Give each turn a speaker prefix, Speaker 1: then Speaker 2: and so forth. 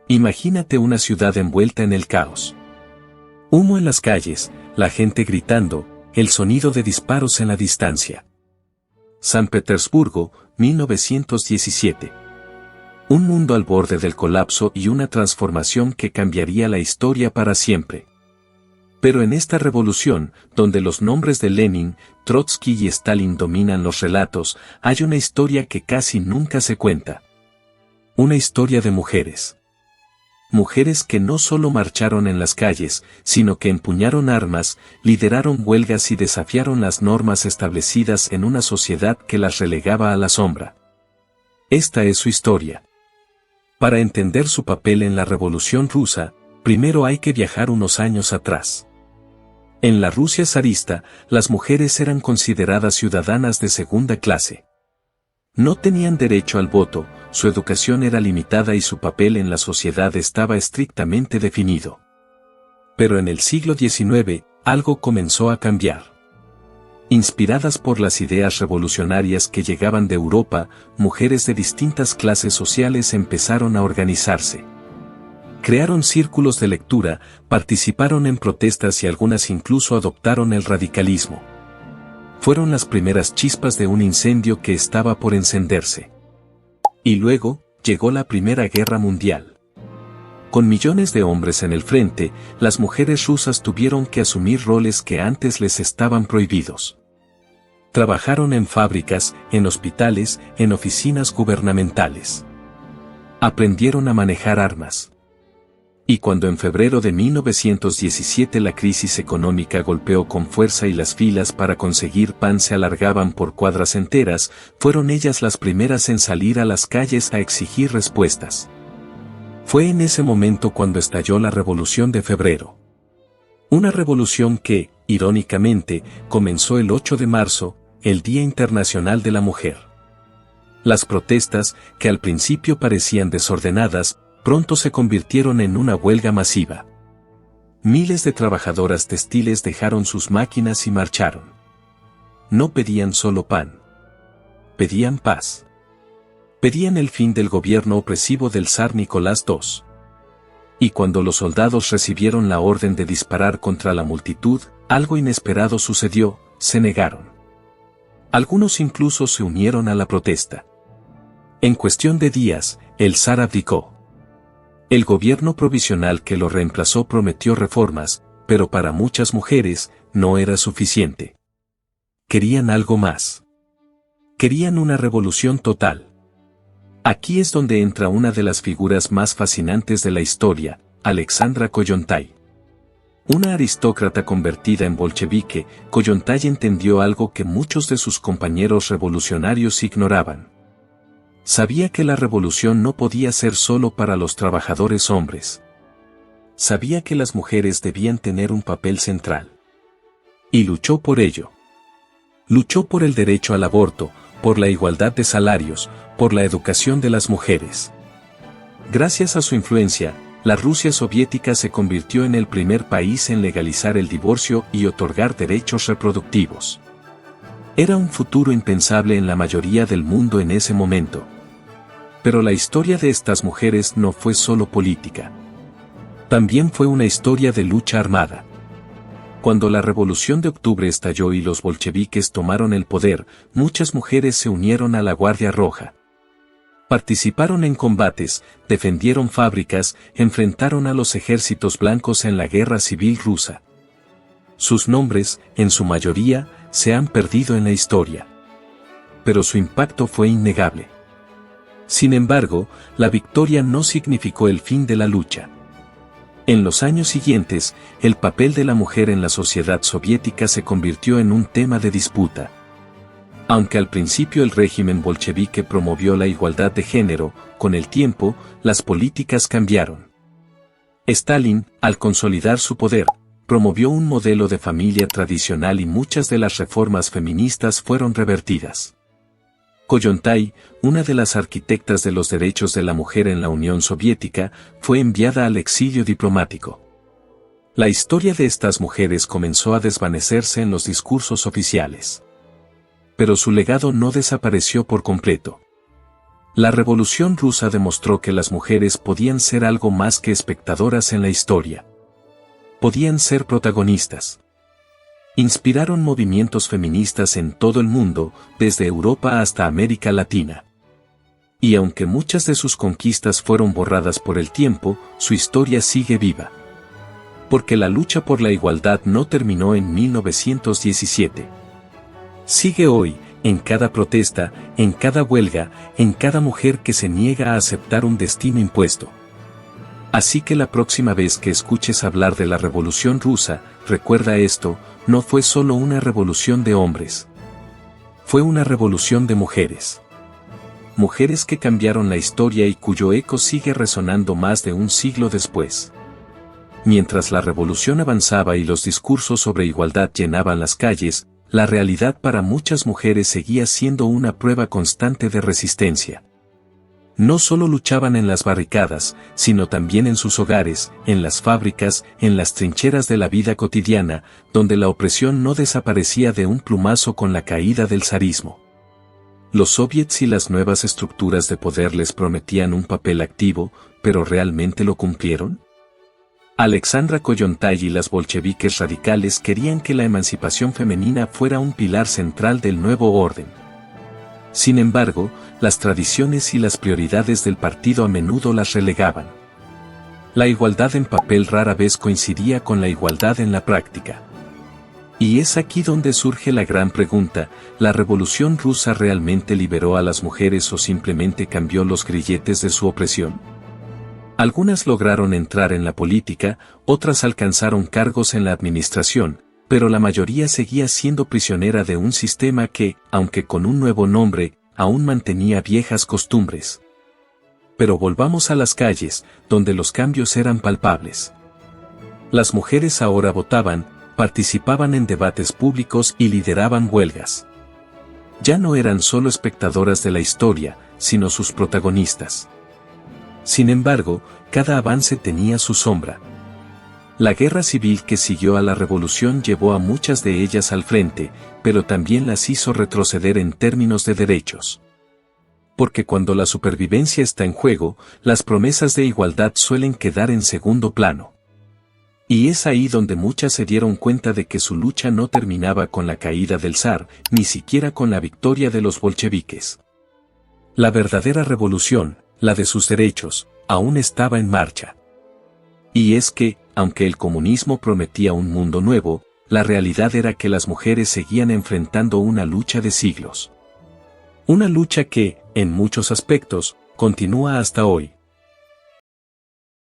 Speaker 1: Imagínate una ciudad envuelta en el caos. Humo en las calles, la gente gritando, el sonido de disparos en la distancia. San Petersburgo, 1917. Un mundo al borde del colapso y una transformación que cambiaría la historia para siempre. Pero en esta revolución, donde los nombres de Lenin, Trotsky y Stalin dominan los relatos, hay una historia que casi nunca se cuenta. Una historia de mujeres. Mujeres que no solo marcharon en las calles, sino que empuñaron armas, lideraron huelgas y desafiaron las normas establecidas en una sociedad que las relegaba a la sombra. Esta es su historia. Para entender su papel en la Revolución Rusa, primero hay que viajar unos años atrás. En la Rusia zarista, las mujeres eran consideradas ciudadanas de segunda clase. No tenían derecho al voto, su educación era limitada y su papel en la sociedad estaba estrictamente definido. Pero en el siglo XIX, algo comenzó a cambiar. Inspiradas por las ideas revolucionarias que llegaban de Europa, mujeres de distintas clases sociales empezaron a organizarse. Crearon círculos de lectura, participaron en protestas y algunas incluso adoptaron el radicalismo. Fueron las primeras chispas de un incendio que estaba por encenderse. Y luego, llegó la Primera Guerra Mundial. Con millones de hombres en el frente, las mujeres rusas tuvieron que asumir roles que antes les estaban prohibidos. Trabajaron en fábricas, en hospitales, en oficinas gubernamentales. Aprendieron a manejar armas. Y cuando en febrero de 1917 la crisis económica golpeó con fuerza y las filas para conseguir pan se alargaban por cuadras enteras, fueron ellas las primeras en salir a las calles a exigir respuestas. Fue en ese momento cuando estalló la Revolución de Febrero. Una revolución que, irónicamente, comenzó el 8 de marzo, el Día Internacional de la Mujer. Las protestas, que al principio parecían desordenadas, pronto se convirtieron en una huelga masiva. Miles de trabajadoras textiles dejaron sus máquinas y marcharon. No pedían solo pan. Pedían paz. Pedían el fin del gobierno opresivo del zar Nicolás II. Y cuando los soldados recibieron la orden de disparar contra la multitud, algo inesperado sucedió, se negaron. Algunos incluso se unieron a la protesta. En cuestión de días, el zar abdicó. El gobierno provisional que lo reemplazó prometió reformas, pero para muchas mujeres, no era suficiente. Querían algo más. Querían una revolución total. Aquí es donde entra una de las figuras más fascinantes de la historia, Alexandra Kollontai. Una aristócrata convertida en bolchevique, Kollontai entendió algo que muchos de sus compañeros revolucionarios ignoraban. Sabía que la revolución no podía ser solo para los trabajadores hombres. Sabía que las mujeres debían tener un papel central. Y luchó por ello. Luchó por el derecho al aborto, por la igualdad de salarios, por la educación de las mujeres. Gracias a su influencia, la Rusia soviética se convirtió en el primer país en legalizar el divorcio y otorgar derechos reproductivos. Era un futuro impensable en la mayoría del mundo en ese momento. Pero la historia de estas mujeres no fue solo política. También fue una historia de lucha armada. Cuando la Revolución de Octubre estalló y los bolcheviques tomaron el poder, muchas mujeres se unieron a la Guardia Roja. Participaron en combates, defendieron fábricas, enfrentaron a los ejércitos blancos en la Guerra Civil Rusa. Sus nombres, en su mayoría, se han perdido en la historia. Pero su impacto fue innegable. Sin embargo, la victoria no significó el fin de la lucha. En los años siguientes, el papel de la mujer en la sociedad soviética se convirtió en un tema de disputa. Aunque al principio el régimen bolchevique promovió la igualdad de género, con el tiempo, las políticas cambiaron. Stalin, al consolidar su poder, promovió un modelo de familia tradicional y muchas de las reformas feministas fueron revertidas. Kollontai, una de las arquitectas de los derechos de la mujer en la Unión Soviética, fue enviada al exilio diplomático. La historia de estas mujeres comenzó a desvanecerse en los discursos oficiales. Pero su legado no desapareció por completo. La Revolución Rusa demostró que las mujeres podían ser algo más que espectadoras en la historia. Podían ser protagonistas. Inspiraron movimientos feministas en todo el mundo, desde Europa hasta América Latina. Y aunque muchas de sus conquistas fueron borradas por el tiempo, su historia sigue viva. Porque la lucha por la igualdad no terminó en 1917. Sigue hoy, en cada protesta, en cada huelga, en cada mujer que se niega a aceptar un destino impuesto. Así que la próxima vez que escuches hablar de la Revolución Rusa, recuerda esto, no fue solo una revolución de hombres. Fue una revolución de mujeres. Mujeres que cambiaron la historia y cuyo eco sigue resonando más de un siglo después. Mientras la revolución avanzaba y los discursos sobre igualdad llenaban las calles, la realidad para muchas mujeres seguía siendo una prueba constante de resistencia. No solo luchaban en las barricadas, sino también en sus hogares, en las fábricas, en las trincheras de la vida cotidiana, donde la opresión no desaparecía de un plumazo con la caída del zarismo. Los soviets y las nuevas estructuras de poder les prometían un papel activo, pero ¿realmente lo cumplieron? Alexandra Kollontai y las bolcheviques radicales querían que la emancipación femenina fuera un pilar central del nuevo orden. Sin embargo, las tradiciones y las prioridades del partido a menudo las relegaban. La igualdad en papel rara vez coincidía con la igualdad en la práctica. Y es aquí donde surge la gran pregunta: ¿la Revolución Rusa realmente liberó a las mujeres o simplemente cambió los grilletes de su opresión? Algunas lograron entrar en la política, otras alcanzaron cargos en la administración, pero la mayoría seguía siendo prisionera de un sistema que, aunque con un nuevo nombre, aún mantenía viejas costumbres. Pero volvamos a las calles, donde los cambios eran palpables. Las mujeres ahora votaban, participaban en debates públicos y lideraban huelgas. Ya no eran solo espectadoras de la historia, sino sus protagonistas. Sin embargo, cada avance tenía su sombra. La guerra civil que siguió a la revolución llevó a muchas de ellas al frente, pero también las hizo retroceder en términos de derechos. Porque cuando la supervivencia está en juego, las promesas de igualdad suelen quedar en segundo plano. Y es ahí donde muchas se dieron cuenta de que su lucha no terminaba con la caída del zar, ni siquiera con la victoria de los bolcheviques. La verdadera revolución, la de sus derechos, aún estaba en marcha. Y es que, aunque el comunismo prometía un mundo nuevo, la realidad era que las mujeres seguían enfrentando una lucha de siglos. Una lucha que, en muchos aspectos, continúa hasta hoy.